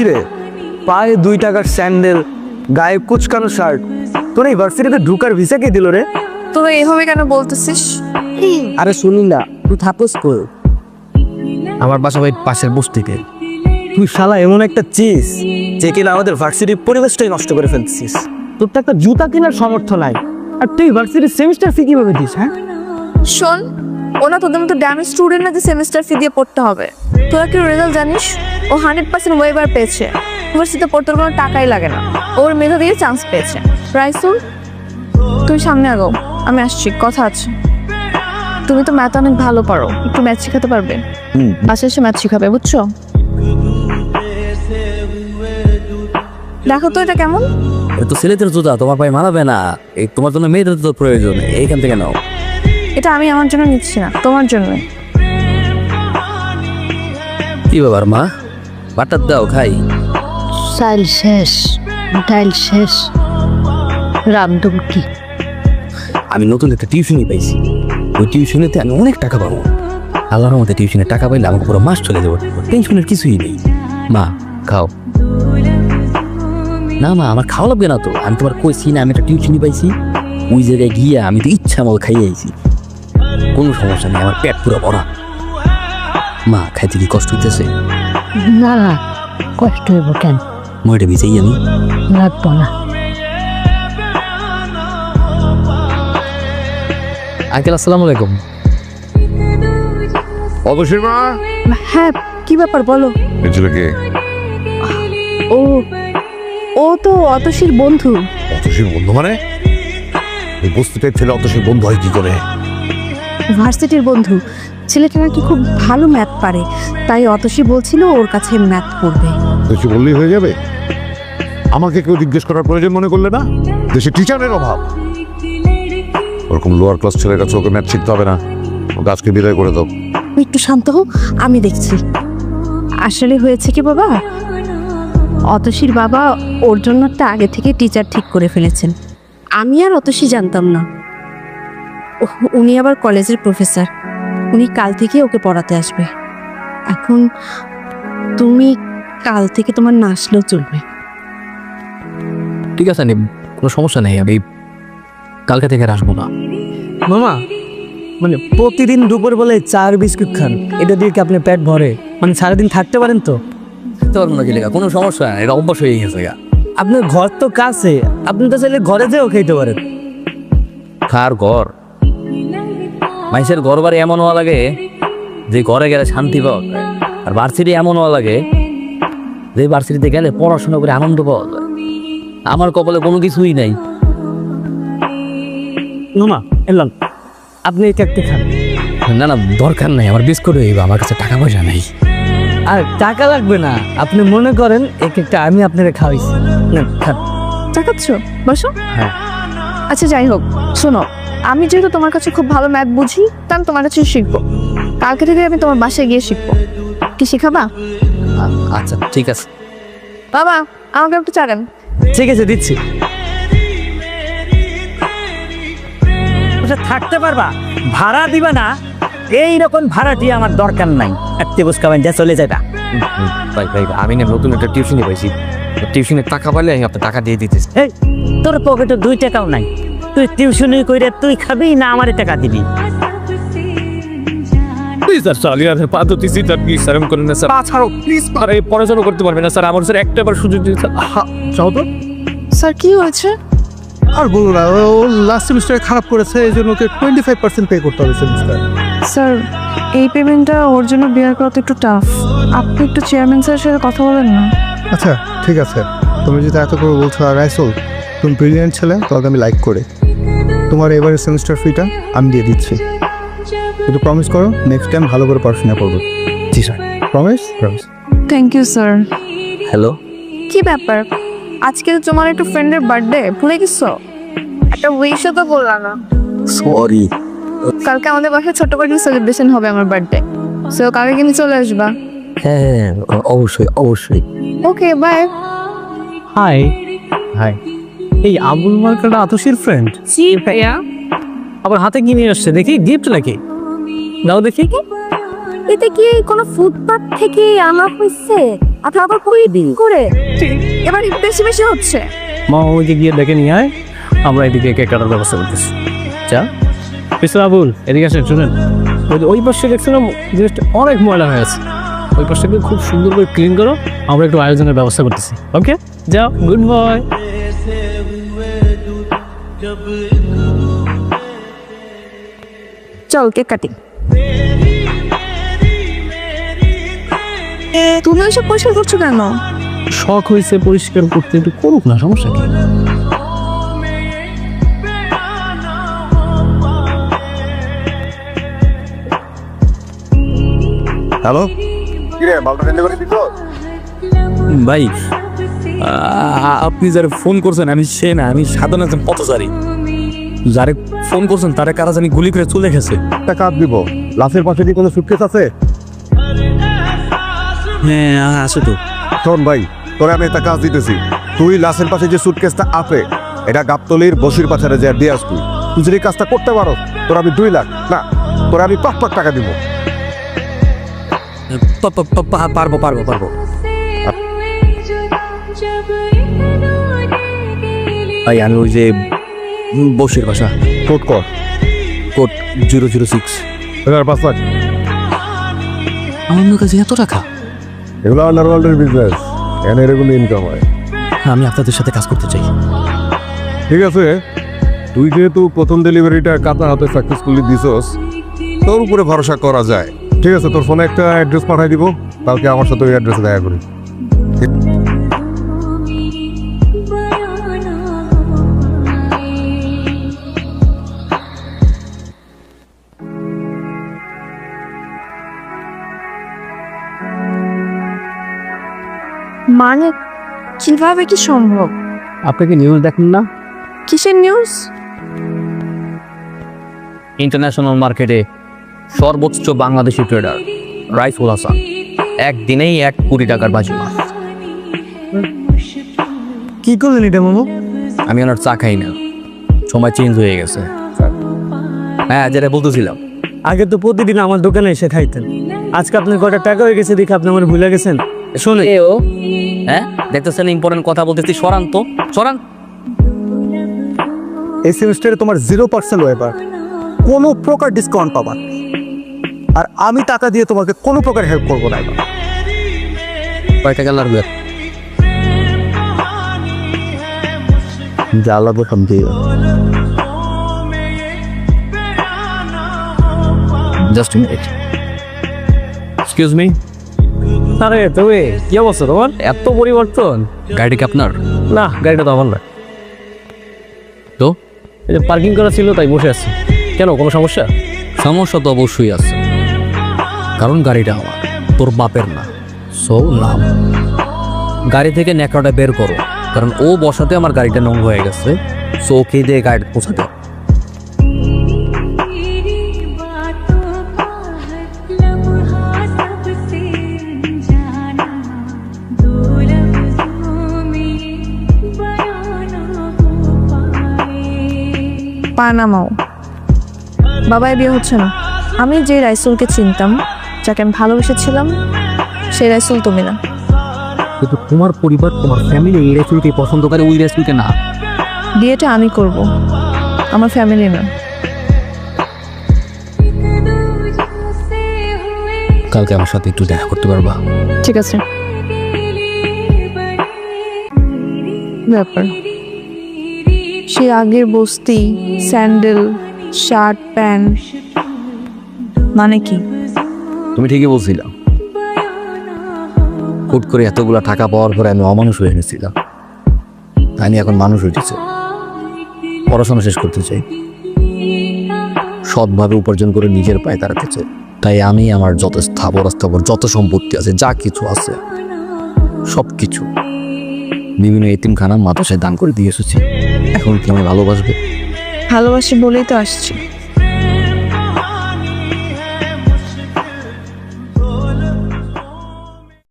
কিরে পায়ে 2 টাকার স্যান্ডেল, গায়ে কুচকানো শার্ট, তোর এই ভার্সিটিতে ঢুকার ভিসা কে দিল রে? তোরা এভাবে কেন বলতেছিস? আরে শুনি না, তুই থাকস কই? আমার বাসা ভাই পাশের বস্তিতে। তুই শালা এমন একটা চিজ যে কিনা আমাদের ভার্সিটির পরিবেশটাই নষ্ট করে ফেলছিস। তোর তো একটা জুতা কেনার সামর্থ্য নাই, আর তুই ভার্সিটির সেমিস্টার ফি কিভাবে দিস? হ্যাঁ শোন, ওনা তোদের মতো ড্যামেজ স্টুডেন্ট না যে সেমিস্টার ফি দিয়ে পড়তে হবে। তোরা কি রেজাল্ট জানিস? ও 100% ওয়েবার পেয়েছে। ইউনিভার্সিটিতে পড়তে কোনো টাকাই লাগে না, ওর মেধা দিয়ে চান্স পেয়েছে। রাইসুল, তুমি সামনে আগাও, আমি আসছি, কথা আছে। তুমি তো ম্যাথ অনেক ভালো পারো, একটু ম্যাথ শেখাতে পারবে? বাসায় এসে ম্যাথ শেখাবে, বুঝছো? দেখো তো এটা কেমন। তো ছেলেদের জুতা তোমার পায়ে মানাবে না, এই তোমার জন্য মেয়েদের তো প্রয়োজন, এইখান থেকে নাও। এটা আমি আমার জন্য নিচ্ছি না, তোমার জন্য। কি ব্যাপার মা, বাটার দাও খাই। চাইল শেষ, ডাইল শেষ, রামদুম কি? আমি নতুন একটা টিউশনই পাইছি, ওই টিউশনেতে আমি অনেক টাকা পাবো। আল্লাহর মধ্যে টিউশনে টাকা পাইলে আমাকে পুরো মাস চলে যাবো, টেনশনের কিছুই নেই। মা খাও। না মা, আমার খাওয়া লাগবে না তো, আমি তোমার কইছি না আমি একটা টিউশনই পাইছি, ওই জায়গায় গিয়ে আমি তো ইচ্ছা মতো খাইয়ে আইছি, কোনো সমস্যা নেই, আমার পেট পুরো ভরা। মা খাইতে কি কষ্ট হইতেছে? না না, কষ্ট হইব কেন? মইটা ভিজাই আমি। লাগবো না। আঙ্কেল আসসালামু আলাইকুম। অতসীর মা, হ্যাঁ, কি ব্যাপার বলো? এই ছেলেকে ও ও তো অতসীর বন্ধু। অতসীর বন্ধু মানে? এই বস্তিটার ছেলে অতসীর বন্ধু হয় কি করে? ভার্সিটির বন্ধু। ছেলেটা নাকি খুব ভালো ম্যাথ পারে, তাই অতসী বলছিল ওর কাছে ম্যাথ পড়বে। কিছু বললেই হয়ে যাবে? আমাকে কেউ জিজ্ঞেস করার প্রয়োজন মনে করলে না? দেশে টিচারের অভাব। ওরকম লোয়ার ক্লাস ছেলের কাছে ওকে ম্যাথ শিখতে হবে না, ওকে আজকে বিদায় করে দাও। তুই একটু শান্ত হও, আমি দেখছি। আসলে হয়েছে কি বাবা, অতসীর বাবা ওর জন্য একটা আগে থেকে টিচার ঠিক করে ফেলেছেন। আমি আর অতসী জানতাম না। উনি আবার কলেজের প্রফেসর, উনি কাল থেকে ওকে পড়াতে আসবে। এখন তুমি কাল থেকে তোমার না আসলেও চলবে। ঠিক আছে, কোনো সমস্যা নেই, আমি কালকে থেকে আর আসবো না। মামা, মানে প্রতিদিন দুপুর বেলায় 4 বিস্কুট খান, এটা দিয়ে কি আপনি পেট ভরে? মানে সারাদিন থাকতে পারেন তো? তোর মনে কি লেখা, কোনো সমস্যা নেই, এটা অভ্যাস হয়ে গেছে। আপনার ঘর তো কাছে, আপনি তো চাইলে ঘরে যেও খেতে পারেন। কার ঘর? মানুষের ঘর বাড়ি এমন হওয়া লাগে যে ঘরে গেলে শান্তি পাওয়া যায়, আর ভার্সিটি এমন হওয়া লাগে যে ভার্সিটিতে গেলে পড়াশোনা করে আনন্দ পাওয়া যায়। আমার কপালে কোনো কিছুই নাই। মামা এলাম, আপনি এই কেকটা খান। না না, দরকার নাই, আমার বিস্কুট হইব, আমার কাছে টাকা পয়সা নাই। আর টাকা লাগবে না, আপনি মনে করেন এই কেকটা আমি আপনাকে খাওয়াইছি, নেন খান। চাকাচ্ছ, বসো। হ্যাঁ। আচ্ছা যাই হোক, শোনো, আমি যেহেতু তোমার কাছে খুব ভালো ম্যাথ বুঝি, তা আমি তোমার কাছে শিখবো। কালকে থেকে আমি তোমার বাসায় গিয়ে শিখবো। কি শেখাবা? আচ্ছা ঠিক আছে। বাবা, আমাকে একটু চা দেন। ঠিক আছে, দিচ্ছি। থাকতে পারবা, ভাড়া দিবা না, এইরকম ভাড়াটি আমার দরকার নাই। একটি বুঝকাবেন যা চলে যাবা। ভাই ভাই, আমি না নতুন একটা টিউশনই পাইছি, টিউশনের টাকা পাইলে আমি আপনার টাকা দিয়ে দিতেছি। এই তোর পকেটে 2 টাকাও নাই, তুই টিউশনি কইরে তুই খাবি না আমারে টাকা দিবি? প্লিজ স্যার, চালিয়ে আছে পা ধরতেছি স্যার, প্লিজ স্যার এমন করেন না স্যার, পা ছাড়ো প্লিজ। আরে পড়াশোনা করতে পারবে না স্যার, আমার স্যার একটা বার সুযোগ দিন স্যার। চাও তো? স্যার কি হয়েছে? আর বলো না, ও লাস্ট সেমিস্টারে খারাপ করেছে, এই জন্য ওকে 25% পে করতে হবে সেমিস্টার। স্যার, এই পেমেন্টটা ওর জন্য বেয়ার করা তো একটু টাফ। আপনি একটু চেয়ারম্যান স্যারের সাথে কথা বলেন না। আচ্ছা ঠিক আছে, তুমি যদি এত করে বলছো। আর রাইসুল, তুমি ব্রিলিয়েন্ট ছেলে, তোমাকে আমি লাইক করি। তোমার এবারের সেমিস্টার ফিটা আমি দিয়ে দিচ্ছি, কিন্তু প্রমিস করো নেক্সট টাইম ভালো করে পড়াশোনা করবো। জি sir. Promise? Promise. Thank you sir. Hello, কি ব্যাপার, আজকে তো তোমার একটু ফ্রেন্ডের বার্থডে, ভুলে গেছো? একটা উইশও তো বললাম না। সরি। কালকে আমাদের বাসায় ছোট্ট করে সেলিব্রেশন হবে আমার বার্থডে, সো কালকে কিন্তু চলে আসবা। হ্যাঁ অবশ্যই অবশ্যই। Okay bye. হাই হাই, এই আবুল মার্কাটা আতসীর ফ্রেন্ড? জি ভাইয়া। আবার হাতে কি নিয়ে আসছে দেখি, গিফট নাকি? দাও দেখি। এটা কি কোনো ফুটপাত থেকে আনা হয়েছে? আপনার আবার করে এবার বেশি বেশি হচ্ছে। মা ওইদিকে গিয়ে ডেকে নিয়ে আয়, আমরা এদিকে কেক কাটার ব্যবস্থা করতেছি। যা মিস্টার আবুল, এদিকে আসেন, শুনেন। ওই পাশে দেখছিলাম জিনিসটা অনেক ময়লা হয়ে আছে, ওই পাশটাকে খুব সুন্দর করে ক্লিন করো, আমরা একটু আয়োজনের ব্যবস্থা করতেছি। ওকে, যাও, গুড বয়। চল কেক কাটি। তুমি ওইসব পরিষ্কার করছো কেন? শখ হয়েছে পরিষ্কার করতে, একটু করুক না, সমস্যা কি? হ্যালো, কিরে বালটা রেন্ডে করে দিছো? ভাই আপনি যারা ফোন করছেন আমি সে না, আমি সাধারণ একজন পথচারী। যারে ফোন করছেন তারা কারা জানি গুলি করে চলে গেছে। একটা কাজ দিব, লাশের পাশে কি কোনো সুটকেস আছে? হ্যাঁ আছে তো। শোন ভাই, তোরে আমি একটা কাজ দিতেছি, তুই লাশের পাশে যে সুটকেসটা আছে এটা গাবতলির বসির পাছারে যা দিয়ে আসবি। তুই যদি কাজটা করতে পারো তোর আমি 2 লাখ না, তোরে আমি 5 লাখ টাকা দিব। পারবো পারবো পারবো। ভাই আমি ওই যে বসির বাসা, কোড কর, কোড 006। 5 লাখ। আমার কাছে এত টাকা? এগুলো আন্ডারওয়ার্ল্ডের বিজনেস, এখানে এগুলো ইনকাম হয়। আমি আপনাদের সাথে কাজ করতে চাই। ঠিক আছে, তুই যেহেতু প্রথম ডেলিভারিটা কাতা হাতে সাকসেসফুলি দিছস, তোর উপরে ভরসা করা যায়। ঠিক আছে, তোর ফোনে একটা অ্যাড্রেস পাঠাই দিব, কালকে আমার সাথে ওই অ্যাড্রেসে দেখা করি। মানে কিভাবে কি সম্ভব? আপনি কি নিউজ দেখেন না? কিসের নিউজ? ইন্টারন্যাশনাল মার্কেটে সর্বোচ্চ বাংলাদেশি ট্রেডার রাইসুল হাসান একদিনেই 1 কোটি টাকার বাজি মার। কি করলেন এটা মামু? আমি ওনার চা খাই না, সময় চেঞ্জ হয়ে গেছে। হ্যাঁ যেটা বলতেছিলাম, আগে তো প্রতিদিন আমার দোকানে এসে খাইতেন, আজকে আপনার কটা টাকা হয়ে গেছে দেখে আপনি আমার ভুলে গেছেন। শোনে ও হ্যাঁ দেখতেছেন ইম্পর্টেন্ট কথা বলতেছি, সরান তো সরান। এই সেমিস্টারে তোমার 0% ওয়েবার, কোনো প্রকার ডিসকাউন্ট পাবা না। আর আমি টাকা দিয়ে তোমাকে কোনো প্রকার হেল্প করবো না। কয় টাকা লাগবে? জ্বালাবো সবজি। Just minute, excuse me. আরে তুমি কি অবস্থা তোমার? এত পরিবর্তন। গাড়ি কি আপনার? না, গাড়িটা তো আমার না। তো এই যে পার্কিং করা ছিল তাই বসে আছি। কেন, কোনো সমস্যা? সমস্যা তো অবশ্যই আছে, কারণ গাড়িটা আমার, তোর বাপের না। সো নাম গাড়ি থেকে ন্যাকড়াটা বের করো, কারণ ও বসাতে আমার গাড়িটা নোং হয়ে গেছে। সো ওকে দিয়ে গাড়ি পৌঁছাতে। পানামাও বাবাই বিয়ে হচ্ছে না। আমি যে রাইসুলকে চিনতাম, যাকে আমি ভালোবেসেছিলাম, সেই রাইসুল তুমি না। কিন্তু তোমার পরিবার, তোমার ফ্যামিলি এই রেসিপিকে পছন্দ করে, ওই রেসিপিকে না। বিয়েটা আমি করব, আমার ফ্যামিলি না। কালকে আমার সাথে একটু দেখা করতে পারবা? ঠিক আছে। ব্যাপার সে আগের বস্তি, স্যান্ডেল, শার্ট, প্যান্ট, মানে কি? তুমি ঠিকই বলছিলাম, হুট করে এতগুলা টাকা পাওয়ার পরে আমি অমানুষ হয়ে গেছিলাম। আমি এখন মানুষ হয়েছে, পড়াশোনা শেষ করতে চাই, সৎভাবে উপার্জন করে নিজের পায়ে দাঁড়াতে চাই। তাই আমি আমার যত স্থাবর যত সম্পত্তি আছে, যা কিছু আছে, সব কিছু বিভিন্ন এতিমখানা মাদ্রাসায় দান করে দিয়ে এসেছি। এখন কি আমি ভালোবাসবে? ভালোবাসি বলেই তো আসছি।